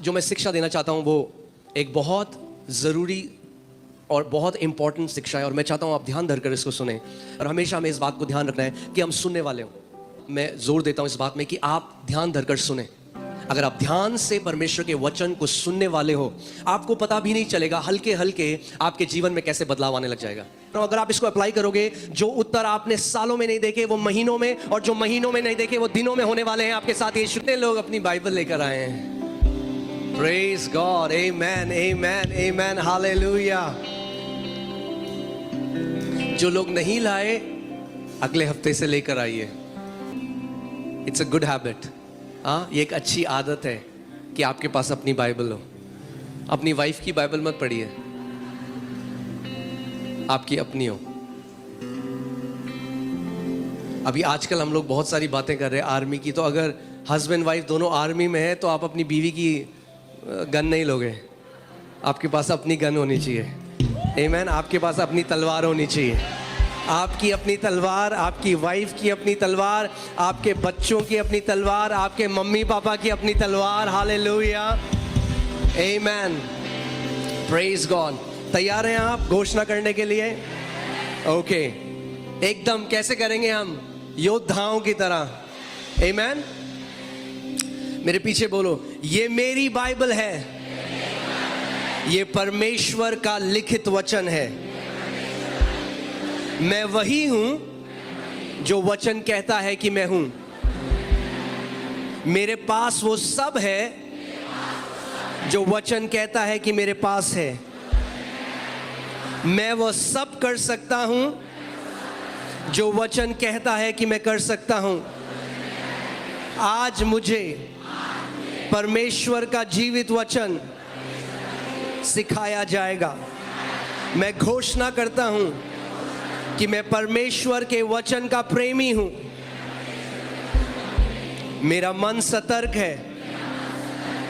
जो मैं शिक्षा देना चाहता हूँ वो एक बहुत ज़रूरी और बहुत इंपॉर्टेंट शिक्षा है, और मैं चाहता हूँ आप ध्यान धरकर इसको सुने। और हमेशा हमें इस बात को ध्यान रखना है कि हम सुनने वाले हों। मैं जोर देता हूँ इस बात में कि आप ध्यान धरकर सुने। अगर आप ध्यान से परमेश्वर के वचन को सुनने वाले हो, आपको पता भी नहीं चलेगा हल्के हल्के आपके जीवन में कैसे बदलाव आने लग जाएगा। तो अगर आप इसको अप्लाई करोगे, जो उत्तर आपने सालों में नहीं देखे वो महीनों में, और जो महीनों में नहीं देखे वो दिनों में होने वाले हैं आपके साथ। ये कितने लोग अपनी बाइबल लेकर आए हैं? Praise God, Amen, Amen, Amen, Hallelujah। जो लोग नहीं लाए, अगले हफ्ते से लेकर आइए। It's a good habit। हाँ, ये एक अच्छी आदत है कि आपके पास अपनी बाइबल हो। अपनी वाइफ की बाइबल मत पढ़िए, आपकी अपनी हो। अभी आजकल हम लोग बहुत सारी बातें कर रहे हैं आर्मी की, तो अगर हस्बैंड वाइफ दोनों आर्मी में है तो आप अपनी बीवी की गन नहीं लोगे, आपके पास अपनी गन होनी चाहिए। आमीन। आपके पास अपनी तलवार होनी चाहिए, आपकी अपनी तलवार, आपकी वाइफ की अपनी तलवार, आपके बच्चों की अपनी तलवार, आपके मम्मी पापा की अपनी तलवार। हालेलुया, आमीन, प्रेज गॉड। तैयार हैं आप घोषणा करने के लिए? ओके, एकदम कैसे करेंगे हम? योद्धाओं की तरह। आमीन। मेरे पीछे बोलो, ये मेरी बाइबल है, ये परमेश्वर का लिखित वचन है। मैं वही हूं जो वचन कहता है कि मैं हूं। मेरे पास वो सब है जो वचन कहता है कि मेरे पास है। मैं वो सब कर सकता हूं जो वचन कहता है कि मैं कर सकता हूं। आज मुझे परमेश्वर का जीवित वचन सिखाया जाएगा। मैं घोषणा करता हूं कि मैं परमेश्वर के वचन का प्रेमी हूं। मेरा मन सतर्क है,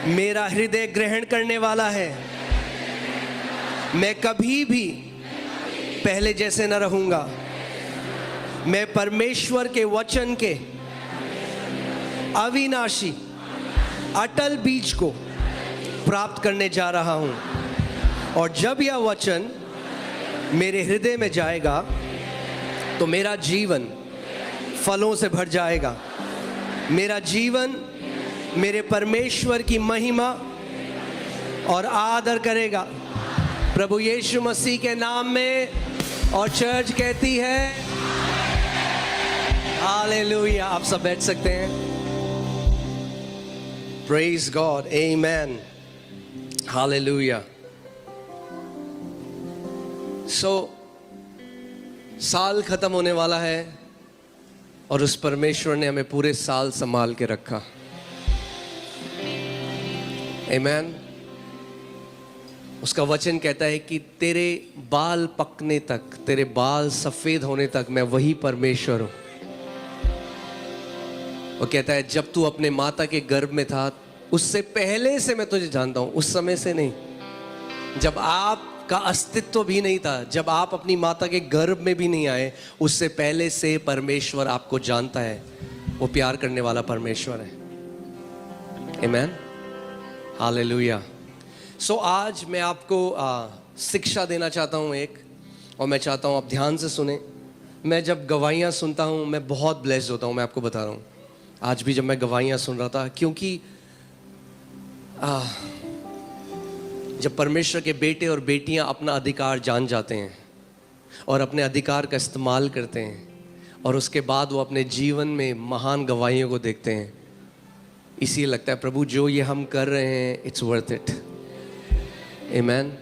मेरा हृदय ग्रहण करने वाला है। मैं कभी भी पहले जैसे न रहूंगा। मैं परमेश्वर के वचन के अविनाशी अटल बीज को प्राप्त करने जा रहा हूं, और जब यह वचन मेरे हृदय में जाएगा तो मेरा जीवन फलों से भर जाएगा। मेरा जीवन मेरे परमेश्वर की महिमा और आदर करेगा, प्रभु यीशु मसीह के नाम में। और चर्च कहती है हालेलुया। आप सब बैठ सकते हैं। प्रेज गॉड, आमेन, हालेलुया। साल खत्म होने वाला है और उस परमेश्वर ने हमें पूरे साल संभाल के रखा। आमेन। उसका वचन कहता है कि तेरे बाल पकने तक, तेरे बाल सफेद होने तक मैं वही परमेश्वर हूं। वो कहता है जब तू अपने माता के गर्भ में था उससे पहले से मैं तुझे जानता हूं। उस समय से नहीं, जब आपका अस्तित्व भी नहीं था, जब आप अपनी माता के गर्भ में भी नहीं आए, उससे पहले से परमेश्वर आपको जानता है। वो प्यार करने वाला परमेश्वर है। आमेन, हालेलुया। आज मैं आपको शिक्षा देना चाहता हूं एक, और मैं चाहता हूं आप ध्यान से सुने। मैं जब गवाहियां सुनता हूं मैं बहुत ब्लेस्ड होता हूं। मैं आपको बता रहा हूं, आज भी जब मैं गवाहियां सुन रहा था, क्योंकि जब परमेश्वर के बेटे और बेटियां अपना अधिकार जान जाते हैं और अपने अधिकार का इस्तेमाल करते हैं, और उसके बाद वो अपने जीवन में महान गवाहियों को देखते हैं, इसीलिए लगता है प्रभु जो ये हम कर रहे हैं इट्स वर्थ इट। आमेन।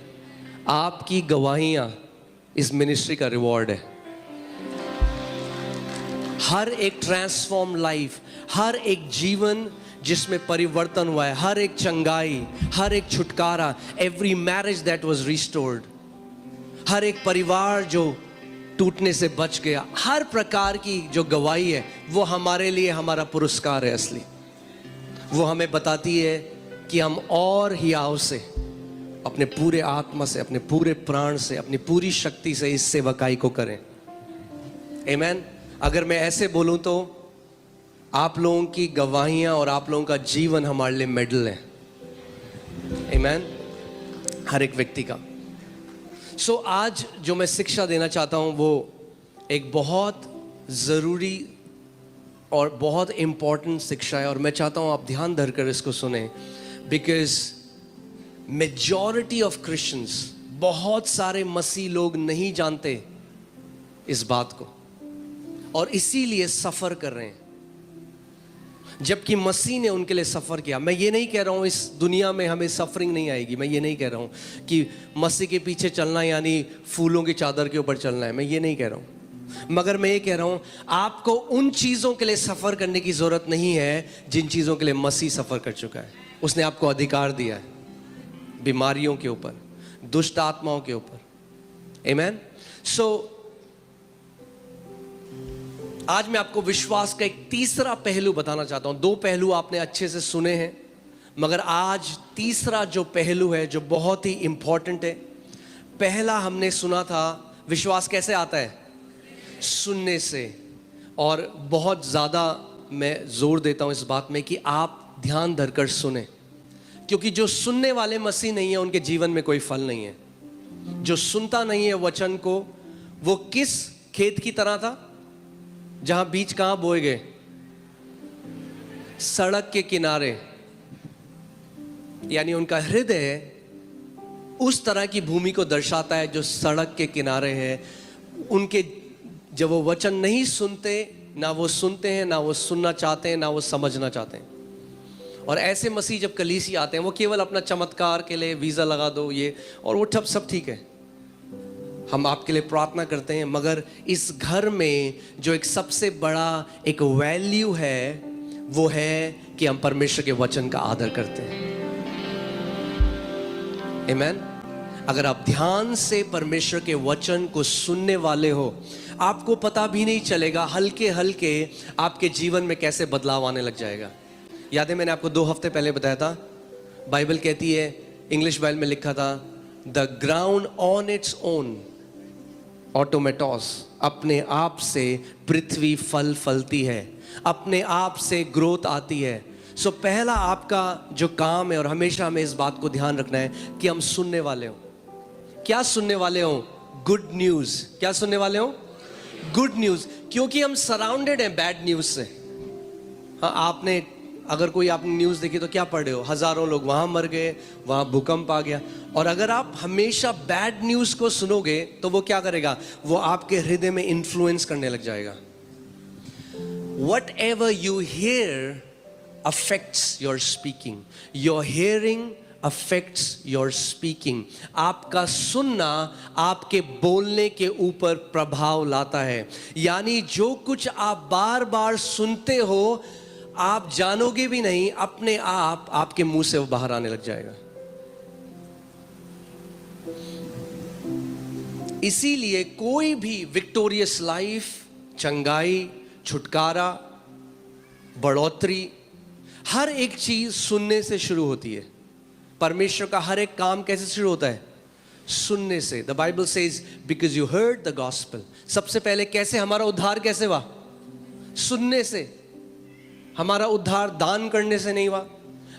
आपकी गवाहियां इस मिनिस्ट्री का रिवॉर्ड है। हर एक ट्रांसफॉर्म लाइफ, हर एक जीवन जिसमें परिवर्तन हुआ है, हर एक चंगाई, हर एक छुटकारा, every marriage that was restored, हर एक परिवार जो टूटने से बच गया, हर प्रकार की जो गवाही है वो हमारे लिए हमारा पुरस्कार है असली। वो हमें बताती है कि हम और हियाव से, अपने पूरे आत्मा से, अपने पूरे प्राण से, अपनी पूरी शक्ति से इस सेवकाई को करें। आमेन। अगर मैं ऐसे बोलूं तो आप लोगों की गवाहियां और आप लोगों का जीवन हमारे लिए मेडल है। आमेन, हर एक व्यक्ति का। सो आज जो मैं शिक्षा देना चाहता हूँ वो एक बहुत ज़रूरी और बहुत इम्पॉर्टेंट शिक्षा है, और मैं चाहता हूँ आप ध्यान धरकर इसको सुने, बिकॉज मेजॉरिटी ऑफ क्रिश्चियंस, बहुत सारे मसीह लोग नहीं जानते इस बात को और इसीलिए सफ़र कर रहे हैं, जबकि मसीह ने उनके लिए सफ़र किया। मैं ये नहीं कह रहा हूँ इस दुनिया में हमें सफरिंग नहीं आएगी, मैं ये नहीं कह रहा हूँ कि मसीह के पीछे चलना यानी फूलों की चादर के ऊपर चलना है, मैं ये नहीं कह रहा हूँ। मगर मैं ये कह रहा हूँ आपको उन चीज़ों के लिए सफ़र करने की ज़रूरत नहीं है जिन चीज़ों के लिए मसीह सफ़र कर चुका है। उसने आपको अधिकार दिया है बीमारियों के ऊपर, दुष्ट आत्माओं के ऊपर। आमेन। सो आज मैं आपको विश्वास का एक तीसरा पहलू बताना चाहता हूं। दो पहलू आपने अच्छे से सुने हैं, मगर आज तीसरा जो पहलू है जो बहुत ही इंपॉर्टेंट है। पहला हमने सुना था विश्वास कैसे आता है, सुनने से, और बहुत ज़्यादा मैं जोर देता हूं इस बात में कि आप ध्यान धरकर सुने, क्योंकि जो सुनने वाले मसीह नहीं है उनके जीवन में कोई फल नहीं है। जो सुनता नहीं है वचन को, वो किस खेत की तरह था जहां बीज कहां बोए गए, सड़क के किनारे। यानी उनका हृदय उस तरह की भूमि को दर्शाता है जो सड़क के किनारे है। उनके जब वो वचन नहीं सुनते, ना वो सुनते हैं, ना वो सुनना चाहते हैं, ना वो समझना चाहते हैं। और ऐसे मसीह जब कलीसिया आते हैं वो केवल अपना चमत्कार के लिए वीज़ा लगा दो ये और वो सब ठीक है, हम आपके लिए प्रार्थना करते हैं, मगर इस घर में जो एक सबसे बड़ा एक वैल्यू है वो है कि हम परमेश्वर के वचन का आदर करते हैं। आमेन। अगर आप ध्यान से परमेश्वर के वचन को सुनने वाले हो, आपको पता भी नहीं चलेगा, हल्के हल्के आपके जीवन में कैसे बदलाव आने लग जाएगा। याद है मैंने आपको 2 हफ्ते पहले बताया था, बाइबल कहती है, इंग्लिश बाइबल में लिखा था, the ground on its own automatos, अपने आप से पृथ्वी फल फलती है, अपने आप से ग्रोथ आती है। सो पहला आपका जो काम है, और हमेशा हमें इस बात को ध्यान रखना है कि हम सुनने वाले हो। क्या सुनने वाले हो? Good news. क्या सुनने वाले हो? Good news. क्योंकि हम सराउंडेड हैं बैड न्यूज़ से। हाँ, आपने अगर कोई आपने न्यूज़ देखी तो क्या पढ़ रहे हो, हज़ारों लोग वहाँ मर गए, वहाँ भूकंप आ गया। और अगर आप हमेशा बैड न्यूज़ को सुनोगे तो वो क्या करेगा, वो आपके हृदय में इन्फ्लुएंस करने लग जाएगा। Whatever you hear affects your speaking. Your hearing affects your speaking. आपका सुनना आपके बोलने के ऊपर प्रभाव लाता है। यानी जो कुछ आप बार बार सुनते हो, आप जानोगे भी नहीं, अपने आप आपके मुंह से वो बाहर आने लग जाएगा। इसीलिए कोई भी विक्टोरियस लाइफ, चंगाई, छुटकारा, बढ़ोतरी, हर एक चीज सुनने से शुरू होती है। परमेश्वर का हर एक काम कैसे शुरू होता है? सुनने से। The Bible says because you heard the gospel. सबसे पहले कैसे हमारा उद्धार कैसे हुआ? सुनने से। हमारा उद्धार दान करने से नहीं हुआ,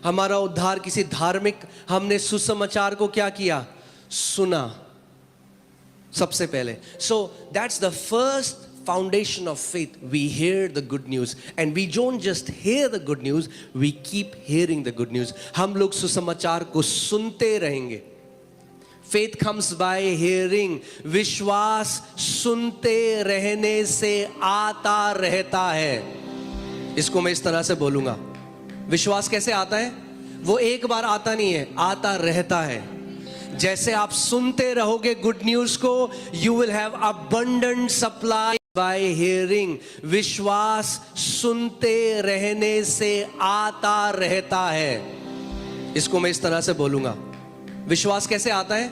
हमारा उद्धार किसी धार्मिक, हमने सुसमाचार को क्या किया? सुना सबसे पहले। So that's the first foundation of faith. We hear the good news and we don't just hear the good news, we keep hearing the good news. हम लोग सुसमाचार को सुनते रहेंगे। Faith comes by hearing. विश्वास सुनते रहने से आता रहता है। इसको मैं इस तरह से बोलूंगा, विश्वास कैसे आता है? वो एक बार आता नहीं है, आता रहता है। जैसे आप सुनते रहोगे गुड न्यूज को, you will have abundant supply bye hearing. विश्वास सुनते रहने से आता रहता है। इसको मैं इस तरह से बोलूंगा, विश्वास कैसे आता है?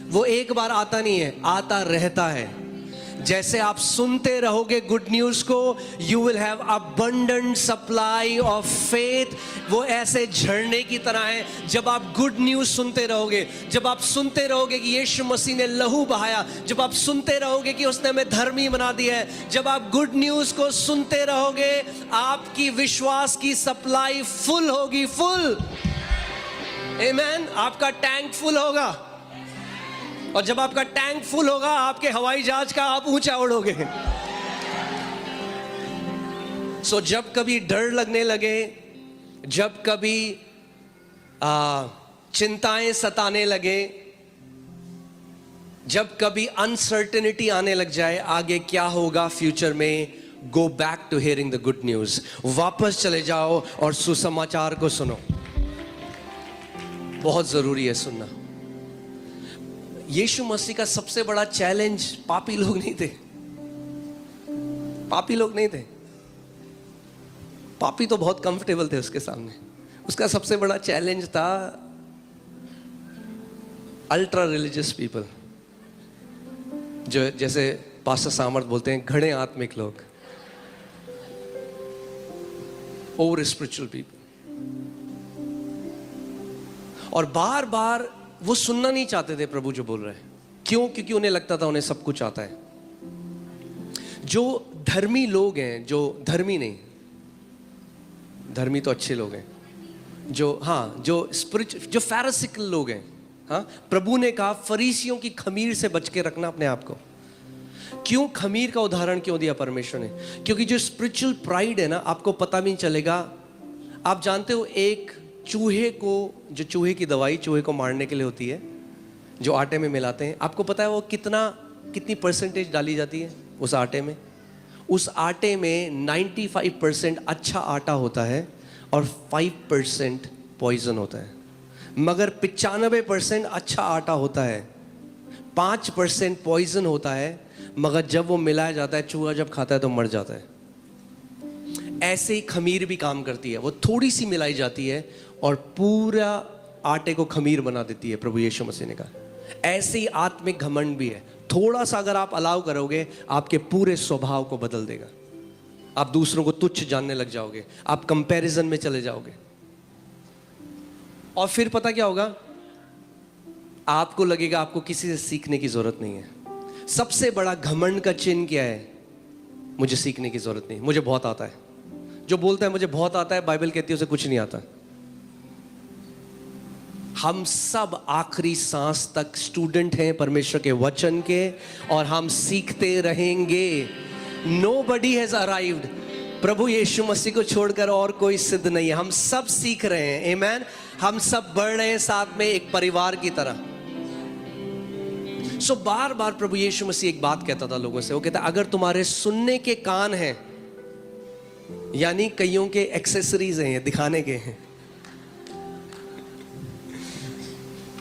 वो एक बार आता नहीं है, आता रहता है। जैसे आप सुनते रहोगे गुड न्यूज को, you will have abundant supply of faith. वो ऐसे झरने की तरह है। जब आप गुड न्यूज सुनते रहोगे, जब आप सुनते रहोगे कि यीशु मसीह ने लहू बहाया, जब आप सुनते रहोगे कि उसने हमें धर्मी बना दिया है, जब आप गुड न्यूज को सुनते रहोगे, आपकी विश्वास की सप्लाई फुल होगी, फुल। आमेन। आपका टैंक फुल होगा, और जब आपका टैंक फुल होगा आपके हवाई जहाज का आप ऊंचा उड़ोगे। सो जब कभी डर लगने लगे, जब कभी चिंताएं सताने लगे, जब कभी अनसर्टेनिटी आने लग जाए आगे क्या होगा फ्यूचर में, go back to hearing the good news. वापस चले जाओ और सुसमाचार को सुनो। बहुत जरूरी है सुनना। यीशु मसीह का सबसे बड़ा चैलेंज पापी लोग नहीं थे, पापी लोग नहीं थे। पापी तो बहुत कंफर्टेबल थे उसके सामने। उसका सबसे बड़ा चैलेंज था अल्ट्रा रिलीजियस पीपल, जो जैसे पास्टर सामर्थ बोलते हैं घड़े आत्मिक लोग, ओवर स्पिरिचुअल पीपल। और बार बार वो सुनना नहीं चाहते थे प्रभु जो बोल रहे हैं। क्यों? क्योंकि उन्हें लगता था उन्हें सब कुछ आता है। जो धर्मी लोग हैं, जो धर्मी नहीं, धर्मी तो अच्छे लोग हैं, जो स्पिरिचुअल, जो फैरिसिकल लोग हैं, प्रभु ने कहा फरीसियों की खमीर से बच के रखना अपने आप को। क्यों खमीर का उदाहरण क्यों दिया परमेश्वर ने? क्योंकि जो स्पिरिचुअल प्राइड है ना, आपको पता भी नहीं चलेगा। आप जानते हो एक चूहे को, जो चूहे की दवाई चूहे को मारने के लिए होती है, जो आटे में मिलाते हैं, आपको पता है वो कितनी परसेंटेज डाली जाती है उस आटे में? उस आटे में 95% अच्छा आटा होता है और 5% पॉइजन होता है। मगर 95% अच्छा आटा होता है, 5% पॉइजन होता है। मगर जब वो मिलाया जाता है, चूहा जब खाता है तो मर जाता है। ऐसे ही खमीर भी काम करती है। वो थोड़ी सी मिलाई जाती है और पूरा आटे को खमीर बना देती है। प्रभु यीशु मसीह ने कहा ऐसे ही आत्मिक घमंड भी है। थोड़ा सा अगर आप अलाउ करोगे, आपके पूरे स्वभाव को बदल देगा। आप दूसरों को तुच्छ जानने लग जाओगे, आप कंपैरिजन में चले जाओगे, और फिर पता क्या होगा? आपको लगेगा आपको किसी से सीखने की जरूरत नहीं है। सबसे बड़ा घमंड का चिन्ह क्या है? मुझे सीखने की जरूरत नहीं, मुझे बहुत आता है। जो बोलता है मुझे बहुत आता है, बाइबल कहती है उसे कुछ नहीं आता। हम सब आखिरी सांस तक स्टूडेंट हैं परमेश्वर के वचन के, और हम सीखते रहेंगे। Nobody has arrived। प्रभु यीशु मसीह को छोड़कर और कोई सिद्ध नहीं है। हम सब सीख रहे हैं। आमेन। हम सब बढ़ रहे हैं साथ में एक परिवार की तरह। सो बार बार प्रभु यीशु मसीह एक बात कहता था लोगों से। वो कहता अगर तुम्हारे सुनने के कान हैं, यानी कईयों के एक्सेसरीज हैं, ये दिखाने के हैं।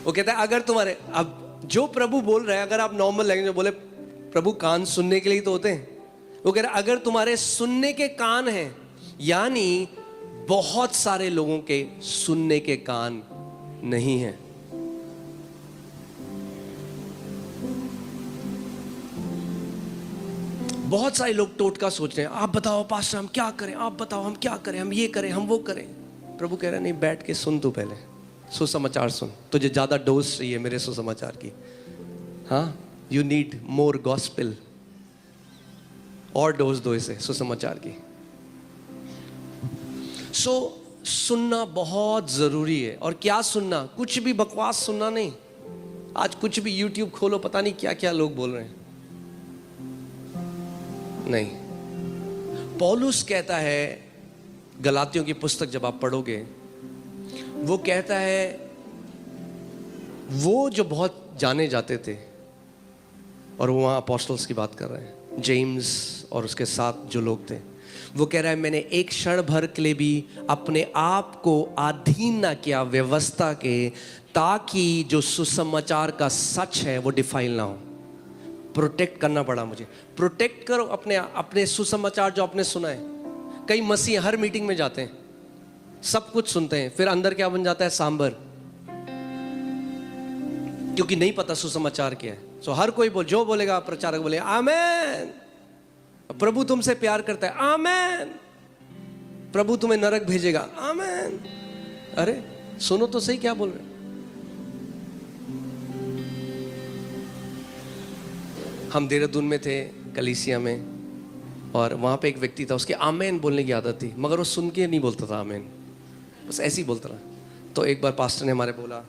वो कहता है अगर तुम्हारे, अब जो प्रभु बोल रहे हैं, अगर आप नॉर्मल लैंग्वेज में बोले, प्रभु कान सुनने के लिए तो होते हैं। वो कह रहा है अगर तुम्हारे सुनने के कान हैं, यानी बहुत सारे लोगों के सुनने के कान नहीं हैं। बहुत सारे लोग टोटका सोच रहे हैं, आप बताओ पास्टर हम क्या करें, आप बताओ हम क्या करें, हम ये करें, हम वो करें। प्रभु कह रहा है नहीं, बैठ के सुन, तू पहले सुसमाचार सुन। तुझे ज्यादा डोज चाहिए मेरे सुसमाचार की। हाँ, यू नीड मोर गॉस्पेल। और डोज दो इसे सुसमाचार की। सुनना बहुत जरूरी है। और क्या सुनना? कुछ भी बकवास सुनना नहीं। आज कुछ भी यूट्यूब खोलो, पता नहीं क्या क्या लोग बोल रहे हैं। नहीं, पौलुस कहता है गलातियों की पुस्तक जब आप पढ़ोगे, वो कहता है वो जो बहुत जाने जाते थे, और वो वहाँ अपोस्टल्स की बात कर रहे हैं, जेम्स और उसके साथ जो लोग थे, वो कह रहा है मैंने एक क्षण भर के लिए भी अपने आप को अधीन ना किया व्यवस्था के, ताकि जो सुसमाचार का सच है वो डिफाइल ना हो। प्रोटेक्ट करना पड़ा मुझे। प्रोटेक्ट करो अपने सुसमाचार जो आपने सुना है। कई मसीह हर मीटिंग में जाते हैं, सब कुछ सुनते हैं, फिर अंदर क्या बन जाता है? सांबर, क्योंकि नहीं पता सुसमाचार क्या है। सो हर कोई जो बोलेगा, प्रचारक बोले आमेन, प्रभु तुमसे प्यार करता है, आमेन, प्रभु तुम्हें नरक भेजेगा, आमेन। अरे सुनो तो सही क्या बोल रहे। हम देहरादून में थे, कलीसिया में, और वहां पे एक व्यक्ति था, उसके आमेन बोलने की आदत थी, मगर वो सुन के नहीं बोलता था आमेन, बस ऐसे ही बोलता रहा। तो एक बार पास्टर ने हमारे बोला,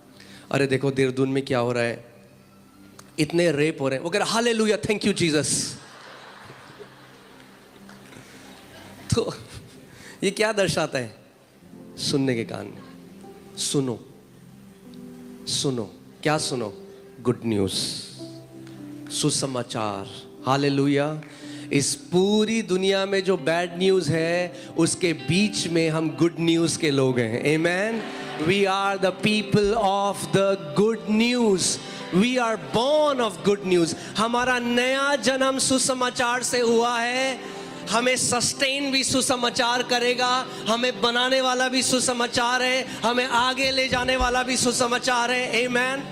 अरे देखो देहरादून में क्या हो रहा है, इतने रेप हो रहे हैं। वो कह रहा हालेलुया, थैंक यू जीसस। तो ये क्या दर्शाता है? सुनने के कान। सुनो, सुनो, क्या सुनो? गुड न्यूज, सुसमाचार। हालेलुया। इस पूरी दुनिया में जो बैड न्यूज है उसके बीच में हम गुड न्यूज के लोग हैं। आमेन। We are the people of the good news. We are born of good news. हमारा नया जन्म सुसमाचार से हुआ है। हमें सस्टेन भी सुसमाचार करेगा, हमें बनाने वाला भी सुसमाचार है, हमें आगे ले जाने वाला भी सुसमाचार है। आमेन।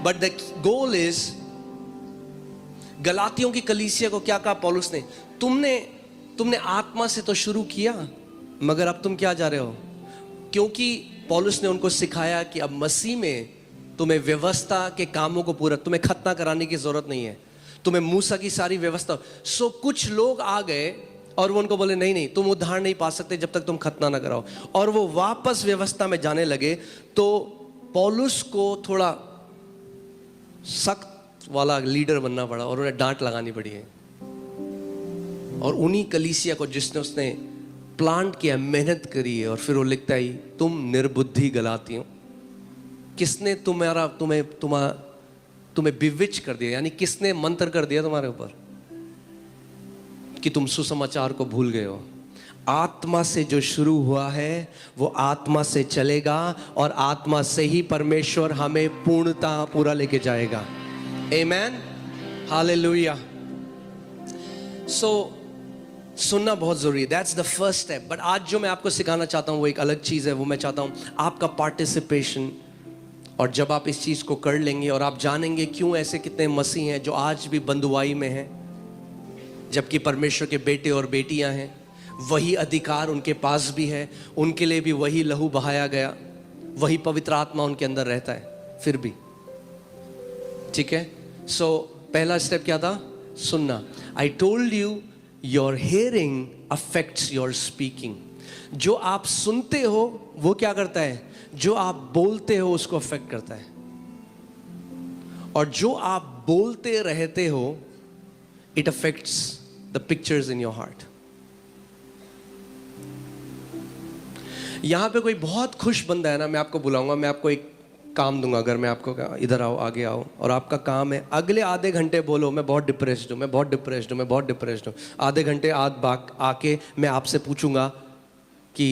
बट द गोल इज, गलातियों की कलीसिया को क्या कहा पौलुस ने? तुमने आत्मा से तो शुरू किया, मगर अब तुम क्या जा रहे हो? क्योंकि पौलुस ने उनको सिखाया कि अब मसीह में तुम्हें व्यवस्था के कामों को पूरा, तुम्हें खतना कराने की जरूरत नहीं है, तुम्हें मूसा की सारी व्यवस्था। सो कुछ लोग आ गए और वो उनको बोले नहीं नहीं, तुम उद्धार नहीं पा सकते जब तक तुम खतना ना कराओ, और वो वापस व्यवस्था में जाने लगे। तो पौलुस को थोड़ा सख्त वाला लीडर बनना पड़ा और उन्हें डांट लगानी पड़ी है। और उन्हीं कलीसिया को जिसने उसने प्लांट किया, मेहनत करी है, और फिर वो लिखता है, तुम निर्बुद्धि गलातियों, किसने तुम्हें बिविच कर दिया, यानी किसने मंत्र कर दिया तुम्हारे ऊपर कि तुम सुसमाचार को भूल गए हो? आत्मा से जो शुरू हुआ है वो आत्मा से चलेगा, और आत्मा से ही परमेश्वर हमें पूर्णता पूरा लेके जाएगा। आमेन। हालेलुया। सो सुनना बहुत जरूरी है। That's the first step. But आज जो मैं आपको सिखाना चाहता हूं वो एक अलग चीज है। वो मैं चाहता हूं आपका पार्टिसिपेशन। और जब आप इस चीज को कर लेंगे और आप जानेंगे क्यों ऐसे कितने मसीह हैं जो आज भी बंधुआई में हैं, जबकि परमेश्वर के बेटे और बेटियां हैं, वही अधिकार उनके पास भी है, उनके लिए भी वही लहू बहाया गया, वही पवित्र आत्मा उनके अंदर रहता है फिर भी। ठीक है। सो पहला स्टेप क्या था? सुनना। I told you your hearing affects your speaking. जो आप सुनते हो वो क्या करता है? जो आप बोलते हो उसको अफेक्ट करता है। और जो आप बोलते रहते हो, it affects the pictures in your heart. यहां पे कोई बहुत खुश बंदा है ना, मैं आपको बुलाऊंगा, मैं आपको एक काम दूंगा। अगर मैं आपको इधर आओ, आगे आओ, और आपका काम है अगले आधे घंटे बोलो मैं बहुत डिप्रेस्ड हूं, मैं बहुत डिप्रेस्ड हूं, मैं बहुत डिप्रेस्ड हूं। आधे घंटे आके मैं आपसे पूछूंगा कि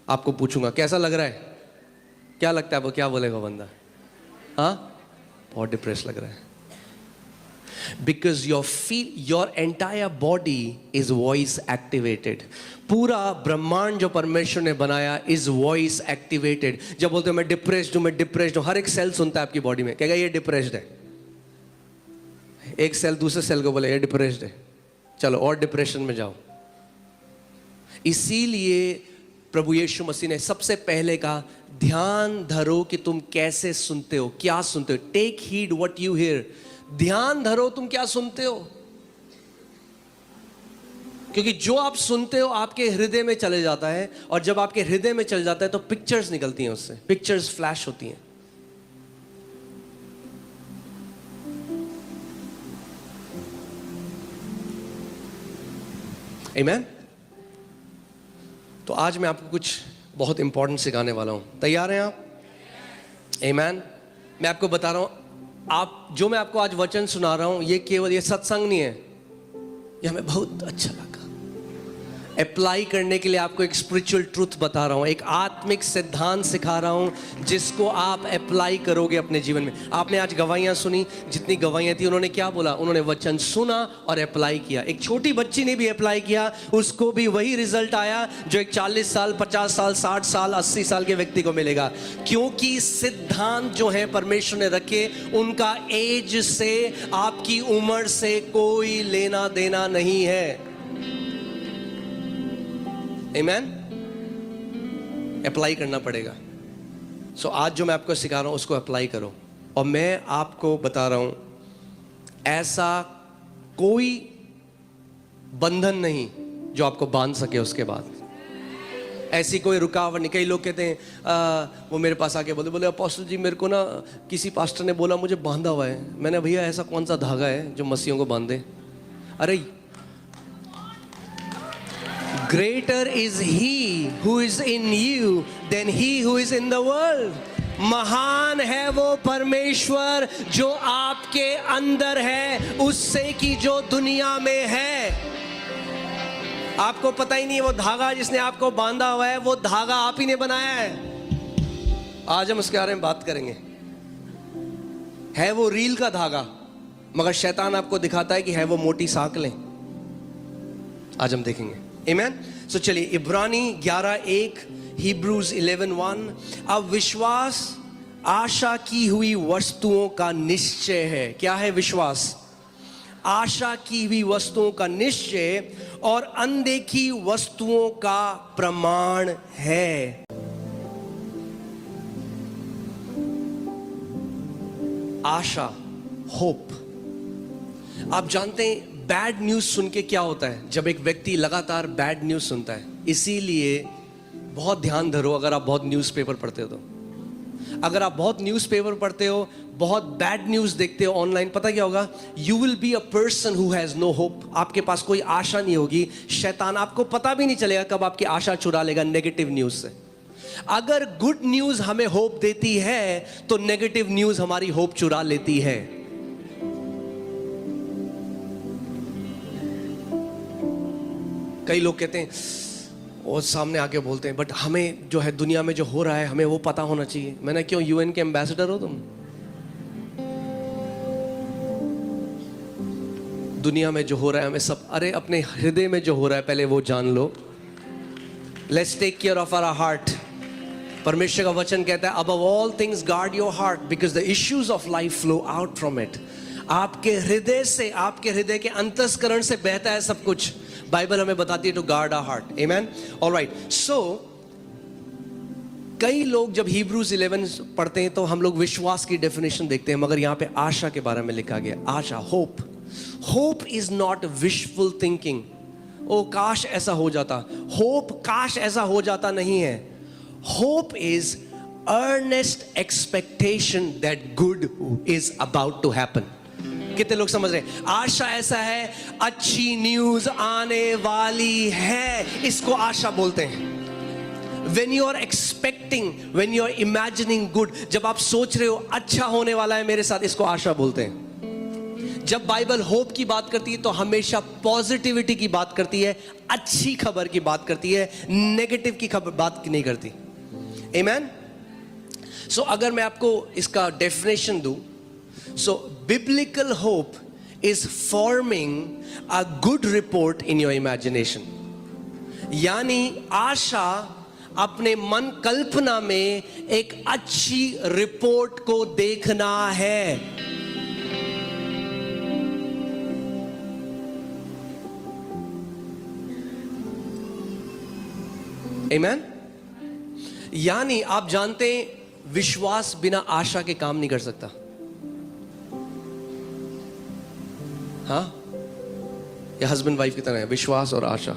आपको पूछूंगा कैसा लग रहा है, क्या लगता है? वो क्या बोलेगा बंदा? हाँ, बहुत डिप्रेस लग रहा है। Because your entire body is voice activated. पूरा ब्रह्मांड जो परमेश्वर ने बनाया इज वॉइस एक्टिवेटेड। जब बोलते हो मैं डिप्रेस्ड हूं, मैं डिप्रेस्ड हूं, हर एक सेल सुनता है आपकी बॉडी में, कहेगा ये डिप्रेस्ड है। एक सेल दूसरे सेल को बोले ये डिप्रेस्ड है, चलो और डिप्रेशन में जाओ। इसीलिए प्रभु यीशु मसीह ने सबसे पहले कहा, ध्यान धरो कि तुम कैसे सुनते हो, क्या सुनते हो। Take heed what you hear. ध्यान धरो तुम क्या सुनते हो, क्योंकि जो आप सुनते हो आपके हृदय में चले जाता है, और जब आपके हृदय में चल जाता है तो पिक्चर्स निकलती हैं, उससे पिक्चर्स फ्लैश होती हैं। आमीन। तो आज मैं आपको कुछ बहुत इंपॉर्टेंट सिखाने वाला हूं। तैयार हैं आप? आमीन। मैं आपको बता रहा हूं, आप जो मैं आपको आज वचन सुना रहा हूं, ये केवल ये सत्संग नहीं है, ये हमें बहुत अच्छा लगा। अप्लाई करने के लिए आपको एक स्पिरिचुअल ट्रूथ बता रहा हूं, एक आत्मिक सिद्धांत सिखा रहा हूं जिसको आप अप्लाई करोगे अपने जीवन में। आपने आज गवाहियां सुनी, जितनी गवाहियां थी, उन्होंने क्या बोला? उन्होंने वचन सुना और अप्लाई किया। एक छोटी बच्ची ने भी अप्लाई किया, उसको भी वही रिजल्ट आया जो एक 40 साल, 50 साल, 60 साल, 80 साल के व्यक्ति को मिलेगा। क्योंकि सिद्धांत जो है परमेश्वर ने रखे, उनका एज से, आपकी उम्र से कोई लेना देना नहीं है। आमीन। अप्लाई करना पड़ेगा। सो आज जो मैं आपको सिखा रहा हूं उसको अप्लाई करो। और मैं आपको बता रहा हूं, ऐसा कोई बंधन नहीं जो आपको बांध सके उसके बाद। ऐसी कोई रुकावट नहीं। कई लोग कहते हैं वो मेरे पास आके बोले अपोस्टल जी मेरे को ना किसी पास्टर ने बोला मुझे बांधा हुआ है। मैंने भैया ऐसा कौन सा धागा है जो मसीहों को बांधे? अरे greater is he who is in you than he who is in the world. महान है वो परमेश्वर जो आपके अंदर है उससे कि जो दुनिया में है। आपको पता ही नहीं, वो धागा जिसने आपको बांधा हुआ है वो धागा आप ही ने बनाया है। आज हम उसके बारे में बात करेंगे। है वो रील का धागा, मगर शैतान आपको दिखाता है कि है वो मोटी सांकलें। आज हम देखेंगे। आमीन। सो चलिए इब्रानी 11:1, हिब्रूज 11:1। अब विश्वास आशा की हुई वस्तुओं का निश्चय है। क्या है विश्वास? आशा की हुई वस्तुओं का निश्चय और अनदेखी वस्तुओं का प्रमाण है। आशा, होप। आप जानते हैं बैड न्यूज सुन के क्या होता है? जब एक व्यक्ति लगातार बैड न्यूज सुनता है, इसीलिए बहुत ध्यान धरो अगर आप बहुत न्यूज़पेपर पढ़ते हो तो। अगर आप बहुत न्यूज़पेपर पढ़ते हो, बहुत बैड न्यूज़ देखते हो ऑनलाइन, पता क्या होगा? You will be a person who has no hope. आपके पास कोई आशा नहीं होगी। शैतान आपको पता भी नहीं चलेगा कब आपकी आशा चुरा लेगा नेगेटिव न्यूज़ से। अगर गुड न्यूज़ हमें होप देती है तो नेगेटिव न्यूज़ हमारी होप चुरा लेती है। कई लोग कहते हैं और सामने आके बोलते हैं बट हमें जो है दुनिया में जो हो रहा है हमें वो पता होना चाहिए। मैंने क्यों? यूएन के एम्बेसडर हो तुम। दुनिया में जो हो रहा है हमें सब, अरे अपने हृदय में जो हो रहा है पहले वो जान लो। Let's take care of our heart. परमेश्वर का वचन कहता है above all things guard your heart because the issues of life flow out from it. आपके हृदय से, आपके हृदय के अंतस्करण से बहता है सब कुछ। बाइबल हमें बताती है टू गार्ड आवर हार्ट। आमेन। ऑलराइट। सो कई लोग जब हिब्रूज 11 पढ़ते हैं तो हम लोग विश्वास की डेफिनेशन देखते हैं, मगर यहां पे आशा के बारे में लिखा गया। आशा, hope. Hope is not wishful thinking. ओ काश ऐसा हो जाता। होप काश ऐसा हो जाता नहीं है। Hope is earnest expectation that good is about to happen. कितने लोग समझ रहे हैं? आशा ऐसा है अच्छी न्यूज आने वाली है, इसको आशा बोलते हैं। When you are expecting, when you are imagining good, जब आप सोच रहे हो अच्छा होने वाला है मेरे साथ, इसको आशा बोलते हैं। जब बाइबल होप की बात करती है तो हमेशा पॉजिटिविटी की बात करती है, अच्छी खबर की बात करती है, नेगेटिव की खबर बात नहीं करती। आमेन। सो अगर मैं आपको इसका डेफिनेशन दूं, so biblical hope is forming a good report in your imagination। यानी आशा अपने मन कल्पना में एक अच्छी रिपोर्ट को देखना है। आमेन। यानी आप जानते हैं विश्वास बिना आशा के काम नहीं कर सकता। हाँ, ये हस्बैंड वाइफ की तरह है, विश्वास और आशा।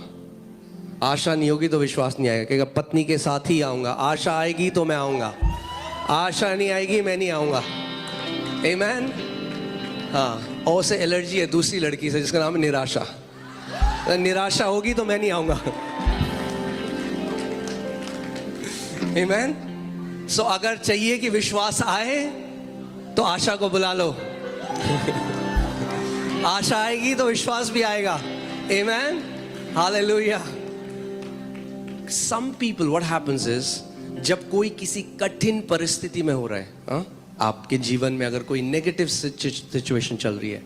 आशा नहीं होगी तो विश्वास नहीं आएगा। कहेगा पत्नी के साथ ही आऊंगा, आशा आएगी तो मैं आऊंगा, आशा नहीं आएगी मैं नहीं आऊंगा। आमेन। हाँ, और से एलर्जी है दूसरी लड़की से जिसका नाम है निराशा। निराशा होगी तो मैं नहीं आऊंगा। आमेन। सो अगर चाहिए कि विश्वास आए तो आशा को बुला लो। आशा आएगी तो विश्वास भी आएगा। आमेन। हालेलुया। Some people, what happens is, जब कोई किसी कठिन परिस्थिति में हो रहा है, आपके जीवन में अगर कोई नेगेटिव सिचुएशन चल रही है,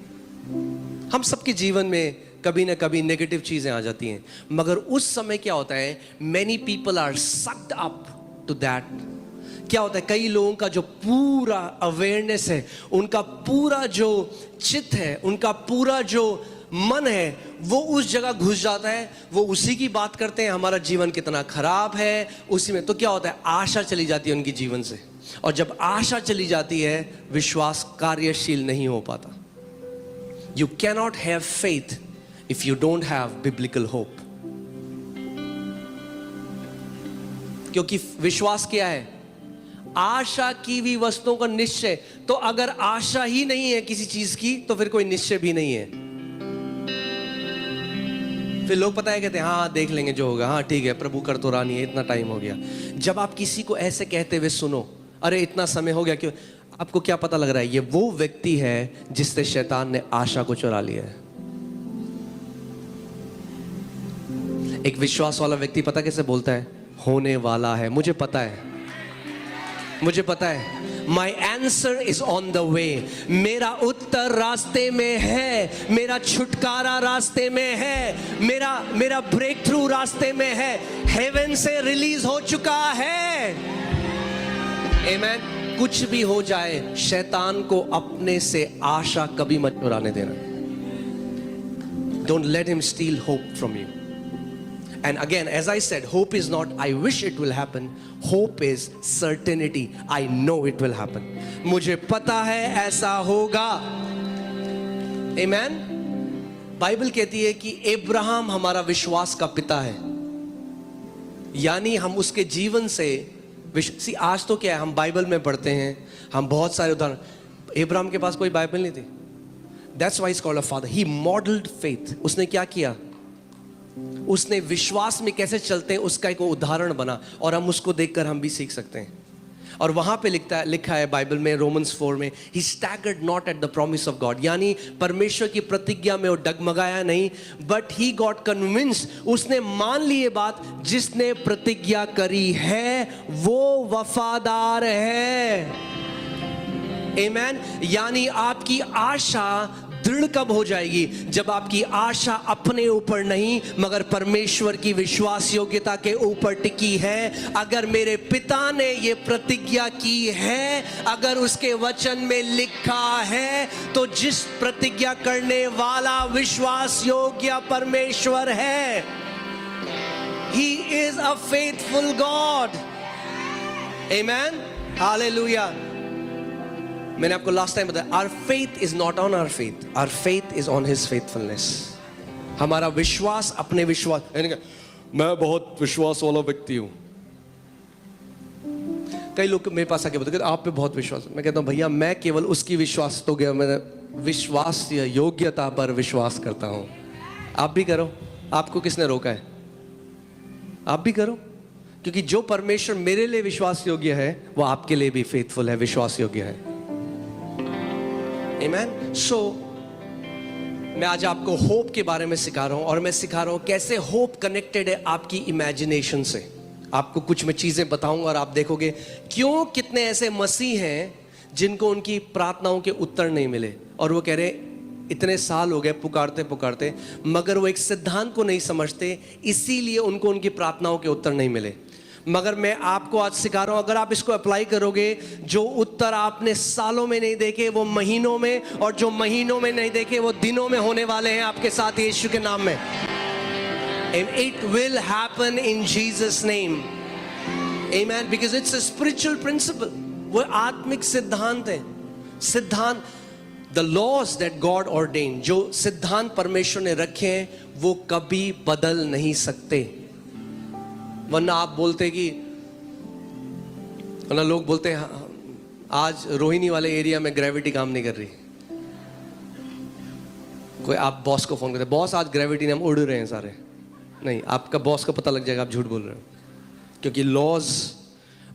हम सबके जीवन में कभी ना कभी नेगेटिव चीजें आ जाती हैं, मगर उस समय क्या होता है? Many people are sucked up to that. क्या होता है? कई लोगों का जो पूरा अवेयरनेस है, उनका पूरा जो चित्त है, उनका पूरा जो मन है, वो उस जगह घुस जाता है। वो उसी की बात करते हैं, हमारा जीवन कितना खराब है उसी में। तो क्या होता है? आशा चली जाती है उनके जीवन से, और जब आशा चली जाती है विश्वास कार्यशील नहीं हो पाता। You cannot have faith if you don't have biblical hope. क्योंकि विश्वास क्या है? आशा की हुई वस्तुओं का निश्चय। तो अगर आशा ही नहीं है किसी चीज की तो फिर कोई निश्चय भी नहीं है। फिर लोग पता है कहते हैं हाँ देख लेंगे जो होगा, हाँ ठीक है प्रभु कर तो रानी है, इतना टाइम हो गया। जब आप किसी को ऐसे कहते हुए सुनो, अरे इतना समय हो गया, क्यों? आपको क्या पता लग रहा है? ये वो व्यक्ति है जिससे शैतान ने आशा को चुरा लिया है। एक विश्वास वाला व्यक्ति पता कैसे बोलता है? होने वाला है, मुझे पता है, मुझे पता है। My answer is on the way. मेरा उत्तर रास्ते में है, मेरा छुटकारा रास्ते में है, मेरा ब्रेक थ्रू रास्ते में है, हेवन से रिलीज हो चुका है। Amen. कुछ भी हो जाए, शैतान को अपने से आशा कभी मत चुराने देना। Don't let him steal hope from you. And again, as I said, hope is not I wish it will happen. Hope is certainty. I know it will happen. मुझे पता है ऐसा होगा। Amen. बाइबल कहती है कि अब्राहम हमारा विश्वास का पिता है, यानी हम उसके जीवन से आज तो क्या है, हम बाइबल में पढ़ते हैं, हम बहुत सारे उदाहरण। अब्राहम के पास कोई बाइबल नहीं थी। That's why he's called a father. He modeled faith. उसने क्या किया? उसने विश्वास में कैसे चलते हैं उसका एक उदाहरण बना, और हम उसको देखकर हम भी सीख सकते हैं। और वहां पे लिखा है बाइबल में, रोमन्स 4 में, he staggered not at the promise of God, यानी परमेश्वर की प्रतिज्ञा में वो डगमगाया नहीं, but he got convinced, उसने मान ली ये बात, जिसने प्रतिज्ञा करी है वो वफादार है। Amen. यानी आपकी आशा दृढ़ कब हो जाएगी? जब आपकी आशा अपने ऊपर नहीं मगर परमेश्वर की विश्वास योग्यता के ऊपर टिकी है। अगर मेरे पिता ने ये प्रतिज्ञा की है, अगर उसके वचन में लिखा है, तो जिस प्रतिज्ञा करने वाला विश्वास योग्य परमेश्वर है, He is a faithful God. Amen. Hallelujah. मैंने आपको लास्ट टाइम बताया, our faith is not on our faith, our faith is on His faithfulness. हमारा विश्वास अपने विश्वास, मैं बहुत विश्वास वाला व्यक्ति हूं। कई लोग मेरे पास आके बोलते हैं आप पे बहुत विश्वास। मैं कहता हूं भैया मैं केवल उसकी विश्वास तो गया, मैं विश्वास योग्यता पर विश्वास करता हूं। आप भी करो, आपको किसने रोका है? आप भी करो, क्योंकि जो परमेश्वर मेरे लिए विश्वास योग्य है वो आपके लिए भी फेथफुल है, विश्वास योग्य है। Amen. So, मैं आज आपको होप के बारे में सिखा रहा हूं, और मैं सिखा रहा हूं कैसे होप कनेक्टेड है आपकी इमेजिनेशन से। आपको कुछ मैं चीजें बताऊंगा और आप देखोगे क्यों कितने ऐसे मसीह हैं जिनको उनकी प्रार्थनाओं के उत्तर नहीं मिले, और वो कह रहे इतने साल हो गए पुकारते पुकारते, मगर वो एक सिद्धांत को नहीं समझते, इसीलिए उनको उनकी प्रार्थनाओं के उत्तर नहीं मिले। मगर मैं आपको आज सिखा रहा हूं, अगर आप इसको अप्लाई करोगे, जो उत्तर आपने सालों में नहीं देखे वो महीनों में, और जो महीनों में नहीं देखे वो दिनों में होने वाले हैं आपके साथ यीशु के नाम में। And it will happen in Jesus' name. Amen. Because it's a spiritual principle. वो आत्मिक सिद्धांत है। सिद्धांत, the laws that God ordained, जो सिद्धांत परमेश्वर ने रखे हैं वो कभी बदल नहीं सकते। वरना आप बोलते कि, वरना लोग बोलते हैं आज रोहिणी वाले एरिया में ग्रेविटी काम नहीं कर रही। कोई आप बॉस को फोन करते, बॉस आज ग्रेविटी ने हम उड़ रहे हैं सारे। नहीं, आपका बॉस को पता लग जाएगा आप झूठ बोल रहे हो, क्योंकि laws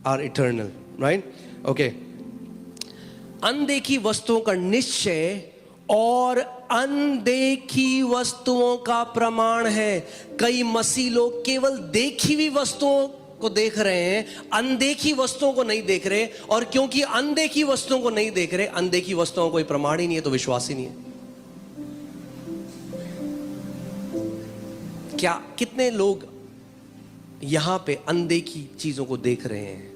are eternal, right? Okay. अनदेखी वस्तुओं का निश्चय और अनदेखी वस्तुओं का प्रमाण है। कई मसीह लोग केवल देखी हुई वस्तुओं को देख रहे हैं, अनदेखी वस्तुओं को नहीं देख रहे, और क्योंकि अनदेखी वस्तुओं को नहीं देख रहे, अनदेखी वस्तुओं का कोई प्रमाण ही नहीं है, तो विश्वास ही नहीं है। क्या कितने लोग यहां पे अनदेखी चीजों को देख रहे हैं?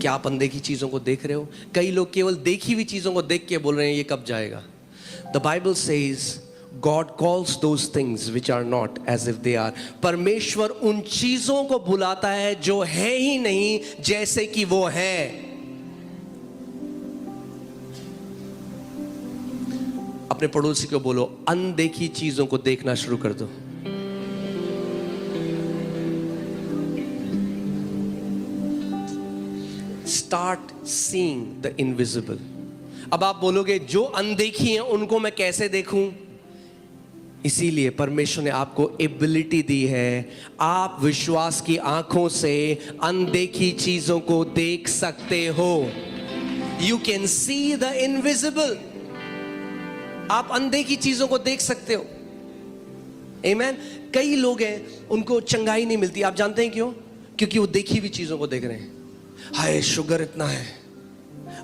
क्या आप अनदेखी चीजों को देख रहे हो? कई लोग केवल देखी हुई चीजों को देख के बोल रहे हैं ये कब जाएगा। The Bible says God calls those things which are not as if they are. परमेश्वर उन चीजों को बुलाता है जो है ही नहीं जैसे कि वो है। अपने पड़ोसी को बोलो अनदेखी चीजों को देखना शुरू कर दो। start seeing the invisible. अब आप बोलोगे जो अनदेखी हैं उनको मैं कैसे देखूं? इसीलिए परमेश्वर ने आपको एबिलिटी दी है, आप विश्वास की आंखों से अनदेखी चीजों को देख सकते हो. You can see the invisible. आप अनदेखी चीजों को देख सकते हो. Amen. कई लोग हैं उनको चंगाई नहीं मिलती, आप जानते हैं क्यों? क्योंकि वो देखी हुई चीजों को देख रहे हैं. हाय शुगर इतना है,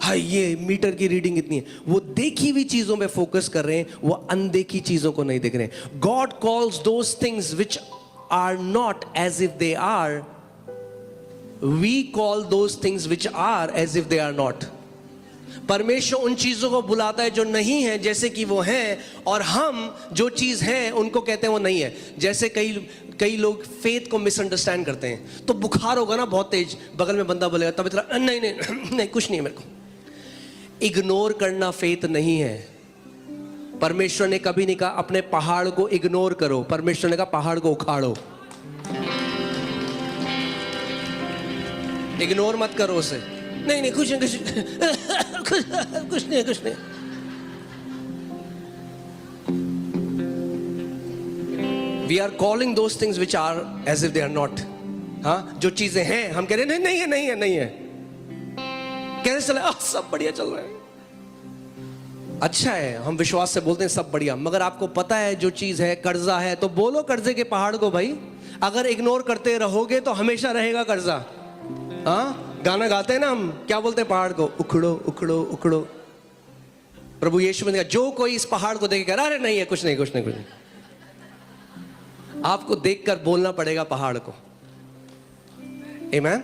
हाय ये मीटर की रीडिंग इतनी है. वो देखी हुई चीजों पे फोकस कर रहे हैं, वो अनदेखी चीजों को नहीं देख रहे हैं. God calls those things which are not as if they are. We call those things which are as if they are not. परमेश्वर उन चीजों को बुलाता है जो नहीं है जैसे कि वो हैं, और हम जो चीज है उनको कहते हैं वो नहीं है. जैसे कई लोग फेथ को मिसअंडरस्टैंड करते हैं. तो बुखार होगा ना बहुत तेज, बगल में बंदा बोलेगा तब इतना नहीं नहीं नहीं कुछ नहीं है मेरे को. इग्नोर करना फेथ नहीं है. परमेश्वर ने कभी नहीं कहा अपने पहाड़ को इग्नोर करो. परमेश्वर ने कहा पहाड़ को उखाड़ो. इग्नोर मत करो उसे. नहीं नहीं कुछ नहीं कुछ नहीं. We are calling those things which are as if they are not. हाँ, जो चीजें हैं हम कह रहे हैं नहीं है. कैसे चल रहा है? सब बढ़िया चल रहा है. अच्छा है, हम विश्वास से बोलते हैं सब बढ़िया. मगर आपको पता है जो चीज है कर्जा है, तो बोलो कर्जे के पहाड़ को भाई. अगर इग्नोर करते रहोगे तो हमेशा रहेगा कर्जा. हाँ, गाना गाते हैं ना हम, क्या बोलते हैं पहाड़ को? उखड़ो उखड़ो उखड़ो. प्रभु यीशु ने कहा जो कोई इस पहाड़ को देखेगा अरे नहीं है कुछ नहीं. आपको देखकर बोलना पड़ेगा पहाड़ को. आमीन.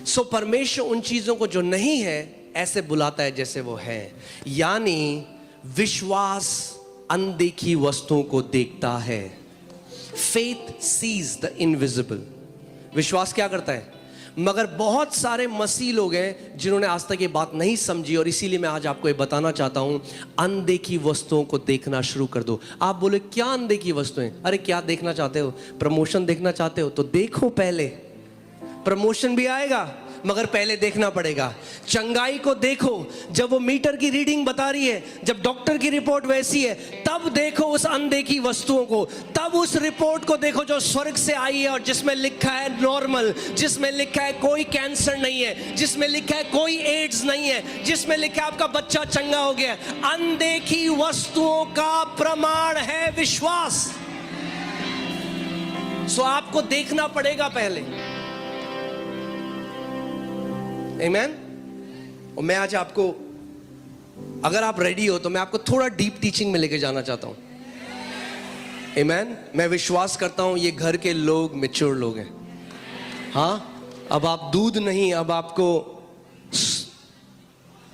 सो परमेश्वर उन चीजों को जो नहीं है ऐसे बुलाता है जैसे वो है. यानी विश्वास अनदेखी वस्तुओं को देखता है. Faith sees the invisible. विश्वास क्या करता है? मगर बहुत सारे मसीह लोग हैं जिन्होंने आज तक ये बात नहीं समझी, और इसीलिए मैं आज आपको ये बताना चाहता हूं, अनदेखी वस्तुओं को देखना शुरू कर दो. आप बोले क्या अनदेखी वस्तुएं? अरे क्या देखना चाहते हो? प्रमोशन देखना चाहते हो तो देखो पहले. प्रमोशन भी आएगा मगर पहले देखना पड़ेगा. चंगाई को देखो, जब वो मीटर की रीडिंग बता रही है, जब डॉक्टर की रिपोर्ट वैसी है, तब देखो उस अनदेखी वस्तुओं को. तब उस रिपोर्ट को देखो जो स्वर्ग से आई है और जिसमें लिखा है नॉर्मल, जिसमें लिखा है कोई कैंसर नहीं है, जिसमें लिखा है कोई एड्स नहीं है, जिसमें लिखा है आपका बच्चा चंगा हो गया. अनदेखी वस्तुओं का प्रमाण है विश्वास. सो आपको देखना पड़ेगा पहले. आमीन. और मैं आज आपको, अगर आप रेडी हो तो मैं आपको थोड़ा डीप टीचिंग में लेके जाना चाहता हूं. आमीन. मैं विश्वास करता हूं ये घर के लोग मैच्योर लोग हैं. हाँ, अब आप दूध नहीं, अब आपको,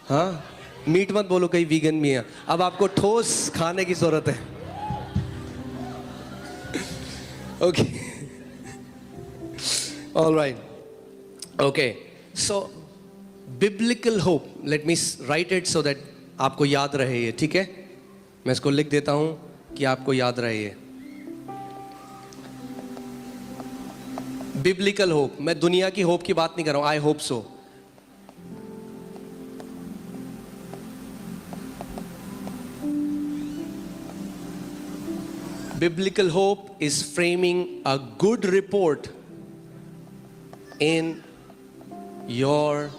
हाँ मीट मत बोलो, कहीं वीगन भी है. अब आपको ठोस खाने की जरूरत है. Okay, alright. Okay, so biblical hope, let me right it so that आपको याद रहे ये. ठीक है, मैं इसको लिख देता हूं कि आपको याद रहे ये. Biblical hope. मैं दुनिया की होप की बात नहीं कर रहा हूं. I hope so. Biblical hope is framing a good report in your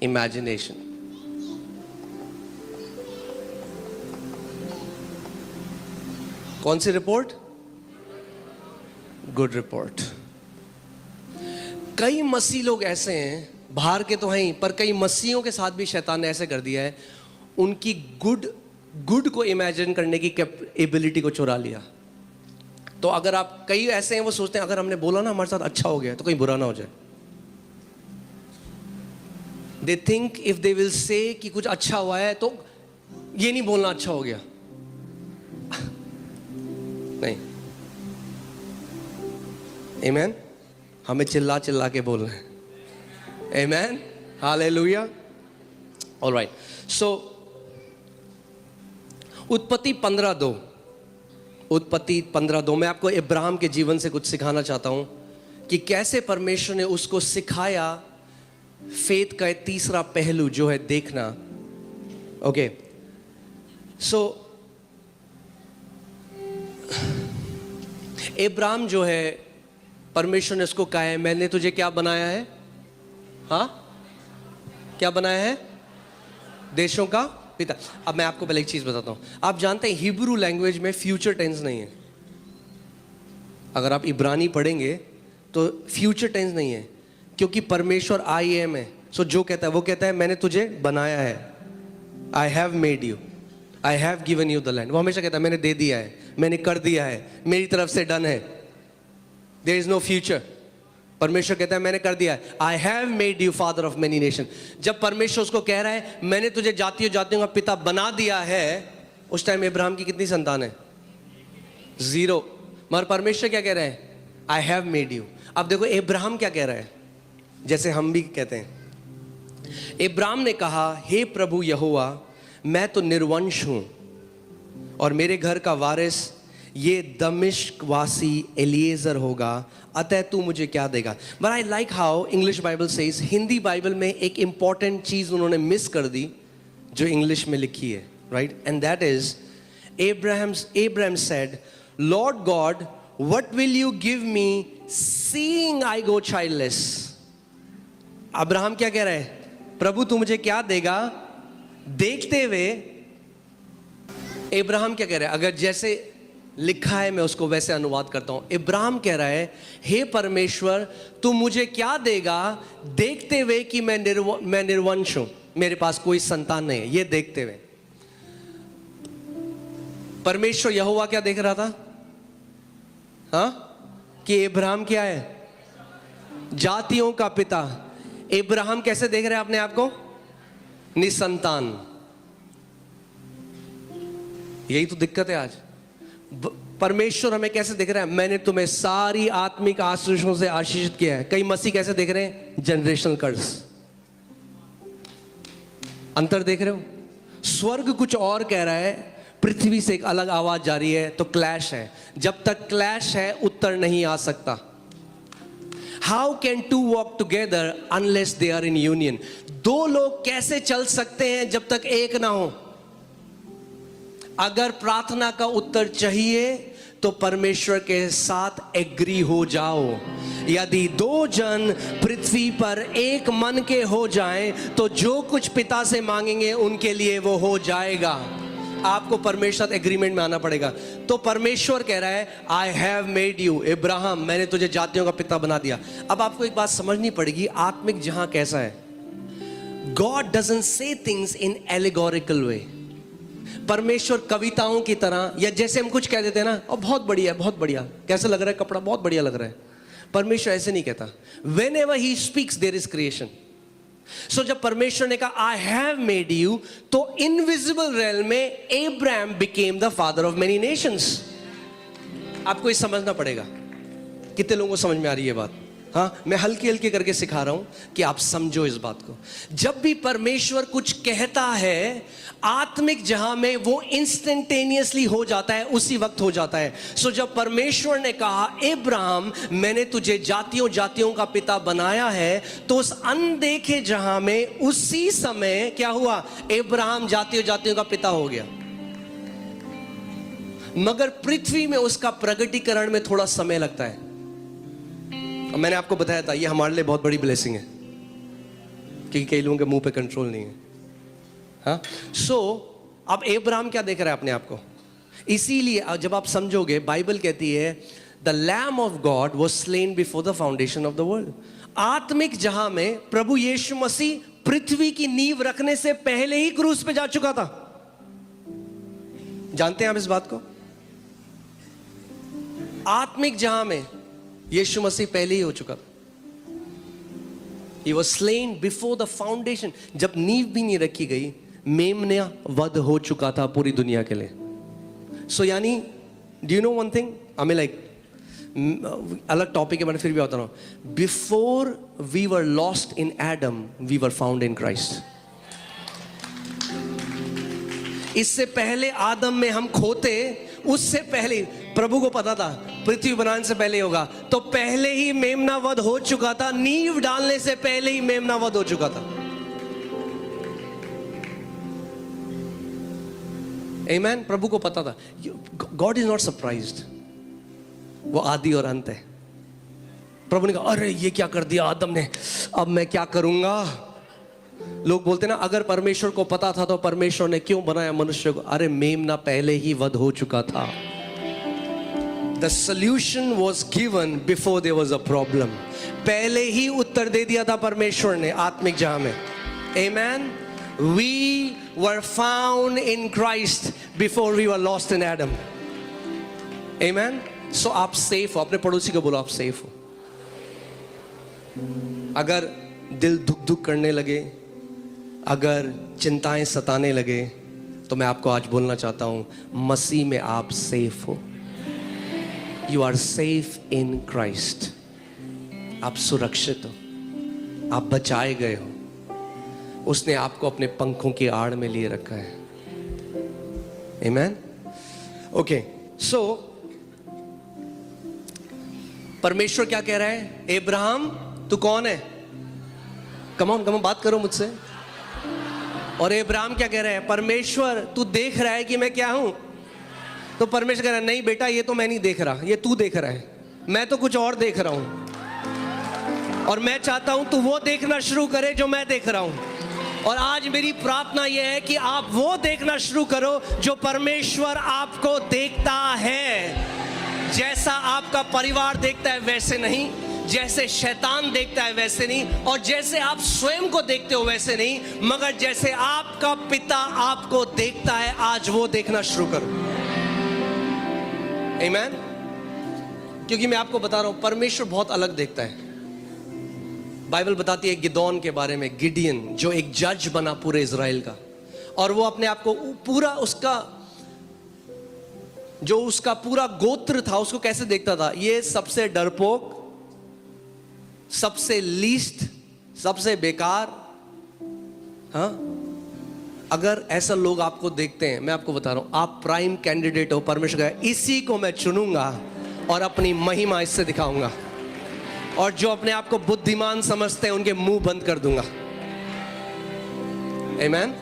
imagination. कौन सी रिपोर्ट? Good report. कई मसीह लोग ऐसे हैं, बाहर के तो हैं ही, पर कई मसीहों के साथ भी शैतान ने ऐसे कर दिया है, उनकी गुड को इमेजिन करने की एबिलिटी को चुरा लिया. तो अगर आप, कई ऐसे हैं वो सोचते हैं अगर हमने बोला ना हमारे साथ अच्छा हो गया तो कहीं बुरा ना हो जाए. They think if they will say कि कुछ अच्छा हुआ है तो ये नहीं बोलना अच्छा हो गया. नहीं. Amen. हमें चिल्ला चिल्ला के बोलना है. Amen. Hallelujah. All right. So उत्पत्ति 15:2. उत्पत्ति 15:2 में आपको इब्राहिम के जीवन से कुछ सिखाना चाहता हूं कि कैसे परमेश्वर ने उसको सिखाया फेथ का तीसरा पहलू जो है देखना. ओके, सो इब्राहिम जो है, परमेश्वर ने उसको कहा है मैंने तुझे क्या बनाया है? हाँ, क्या बनाया है? देशों का पिता. अब मैं आपको पहले एक चीज बताता हूं. आप जानते हैं हिब्रू लैंग्वेज में फ्यूचर टेंस नहीं है. अगर आप इब्रानी पढ़ेंगे तो फ्यूचर टेंस नहीं है, क्योंकि परमेश्वर आई एम है. सो जो कहता है वो कहता है मैंने तुझे बनाया है. I have made you, I have given you the land. वो हमेशा कहता है मैंने दे दिया है, मैंने कर दिया है, मेरी तरफ से डन है. There is no future. परमेश्वर कहता है मैंने कर दिया है. I have made you father of many nation. जब परमेश्वर उसको कह रहा है मैंने तुझे जातियों जातियों का पिता बना दिया है, उस टाइम इब्राहिम की कितनी संतान है? 0. मगर परमेश्वर क्या कह रहा है? I have made you. अब देखो इब्राहिम क्या कह रहा है, जैसे हम भी कहते हैं. इब्राहिम ने कहा हे प्रभु यहोवा, मैं तो निर्वंश हूं और मेरे घर का वारिस ये दमिश्क वासी एलिएजर होगा, अतः तू मुझे क्या देगा. But I like how English Bible says. Hindi Bible में एक इंपॉर्टेंट चीज उन्होंने मिस कर दी जो इंग्लिश में लिखी है, right? And that is Abraham said, Lord God, what will you give me seeing I go childless? Abraham क्या कह रहा है? प्रभु तू मुझे क्या देगा देखते हुए. इब्राहिम क्या कह रहा है? अगर जैसे लिखा है मैं उसको वैसे अनुवाद करता हूं. इब्राहिम कह रहा है हे परमेश्वर तू मुझे क्या देगा देखते हुए कि मैं निर्वंश हूं, मेरे पास कोई संतान नहीं है. ये देखते हुए परमेश्वर यहोवा क्या देख रहा था? हाँ, कि इब्राहिम क्या है? जातियों का पिता. इब्राहिम कैसे देख रहे हैं अपने आप को? निसंतान. यही तो दिक्कत है आज. परमेश्वर हमें कैसे देख रहा है? मैंने तुम्हें सारी आत्मिक आशीषों से आशीषित किया है. कई मसीह कैसे देख रहे हैं? जनरेशनल कर्स. अंतर देख रहे हो? स्वर्ग कुछ और कह रहा है, पृथ्वी से एक अलग आवाज जा रही है, तो क्लैश है. जब तक क्लैश है उत्तर नहीं आ सकता. How can two walk together unless they are in union. 2 लोग कैसे चल सकते हैं जब तक एक ना हो? अगर प्रार्थना का उत्तर चाहिए तो परमेश्वर के साथ एग्री हो जाओ. यदि 2 जन पृथ्वी पर एक मन के हो जाएं तो जो कुछ पिता से मांगेंगे उनके लिए वो हो जाएगा. आपको परमेश्वर एग्रीमेंट में आना पड़ेगा. तो परमेश्वर कह रहा है I have made you Ibrahim, मैंने तुझे जातियों का पिता बना दिया. अब आपको एक बात समझनी पड़ेगी, आत्मिक जहां कैसा है. God doesn't say things in allegorical way. परमेश्वर कविताओं की तरह, या जैसे हम कुछ कह देते हैं ना, और बहुत बढ़िया बहुत बढ़िया, कैसा लग रहा है कपड़ा, बहुत बढ़िया लग रहा है. परमेश्वर ऐसे नहीं कहता. Whenever he speaks there is creation. सो जब परमेश्वर ने कहा आई हैव मेड यू, तो इनविजिबल रेल्म में Abraham became the father of many Nations. आपको ये समझना पड़ेगा. कितने लोगों को समझ में आ रही है बात? हाँ, मैं हल्की हल्की करके सिखा रहा हूं कि आप समझो इस बात को. जब भी परमेश्वर कुछ कहता है आत्मिक जहां में, वो इंस्टेंटेनियसली हो जाता है, उसी वक्त हो जाता है. सो जब परमेश्वर ने कहा इब्राहिम मैंने तुझे जातियों जातियों का पिता बनाया है, तो उस अनदेखे जहां में उसी समय क्या हुआ? इब्राहिम जातियों जातियों का पिता हो गया. मगर पृथ्वी में उसका प्रगटीकरण में थोड़ा समय लगता है. मैंने आपको बताया था ये हमारे लिए बहुत बड़ी ब्लेसिंग है, क्योंकि कई लोगों के मुंह पे कंट्रोल नहीं है. हाँ, सो अब इब्राहिम क्या देख रहा है अपने आप को? इसीलिए जब आप समझोगे, बाइबल कहती है the lamb of God was slain before the foundation of the world. आत्मिक जहां में प्रभु यीशु मसीह पृथ्वी की नींव रखने से पहले ही क्रूस पे जा चुका था. जानते हैं आप इस बात को? आत्मिक जहां में यीशु मसीह पहले ही हो चुका था. He was slain before the foundation. जब नींव भी नहीं रखी गई, मेमना वध हो चुका था पूरी दुनिया के लिए. सो यानी do you know one thing? I mean like अलग टॉपिक है, मैंने फिर भी बता रहा हूं. Before we were lost in Adam, we were found in Christ. इससे पहले आदम में हम खोते, उससे पहले प्रभु को पता था पृथ्वी बनाने से पहले होगा, तो पहले ही मेमना वध हो चुका था, नींव डालने से पहले ही मेमना वध हो चुका था। आमेन। प्रभु को पता था। गॉड इज नॉट सरप्राइज्ड, वो आदि और अंत है। प्रभु ने कहा अरे ये क्या कर दिया आदम ने, अब मैं क्या करूंगा। लोग बोलते ना अगर परमेश्वर को पता था तो परमेश्वर ने क्यों बनाया मनुष्य को। अरे मेमना पहले ही वध हो चुका था। The solution was given before there was a problem. पहले ही उत्तर दे दिया था परमेश्वर ने आत्मिक जहां में। Amen. We were found in Christ before we were lost in Adam. Amen. So आप सेफ हो। अपने पड़ोसी को बोलो आप सेफ हो। अगर दिल धुक धुक करने लगे, अगर चिंताएं सताने लगे, तो मैं आपको आज बोलना चाहता हूं मसीह में आप सेफ हो। You are safe in Christ. आप सुरक्षित हो, आप बचाए गए हो। उसने आपको अपने पंखों की आड़ में लिए रखा है। आमेन। ओके, सो परमेश्वर क्या कह रहा है? अब्राहम तू कौन है? कम ऑन बात करो मुझसे। और अब्राहम क्या कह रहा है? परमेश्वर तू देख रहा है कि मैं क्या हूं? तो परमेश्वर कह रहा है नहीं बेटा, ये तो मैं नहीं देख रहा, ये तू देख रहा है, मैं तो कुछ और देख रहा हूं। और मैं चाहता हूं तू वो देखना शुरू करे जो मैं देख रहा हूं। और आज मेरी प्रार्थना यह है कि आप वो देखना शुरू करो जो परमेश्वर आपको देखता है। जैसा आपका परिवार देखता है वैसे नहीं, जैसे शैतान देखता है वैसे नहीं, और जैसे आप स्वयं को देखते हो वैसे नहीं, मगर जैसे आपका पिता आपको देखता है। आज वो देखना शुरू करो। आमेन। क्योंकि मैं आपको बता रहा हूं परमेश्वर बहुत अलग देखता है। बाइबल बताती है गिदोन के बारे में, गिडियन जो एक जज बना पूरे इज़राइल का, और वो अपने आप को पूरा उसका पूरा गोत्र था उसको कैसे देखता था? ये सबसे डरपोक, सबसे लीस्ट, सबसे बेकार। हाँ, अगर ऐसा लोग आपको देखते हैं, मैं आपको बता रहा हूं आप प्राइम कैंडिडेट हो। परमेश्वर का इसी को मैं चुनूंगा और अपनी महिमा इससे दिखाऊंगा, और जो अपने आप को बुद्धिमान समझते हैं उनके मुंह बंद कर दूंगा। आमेन।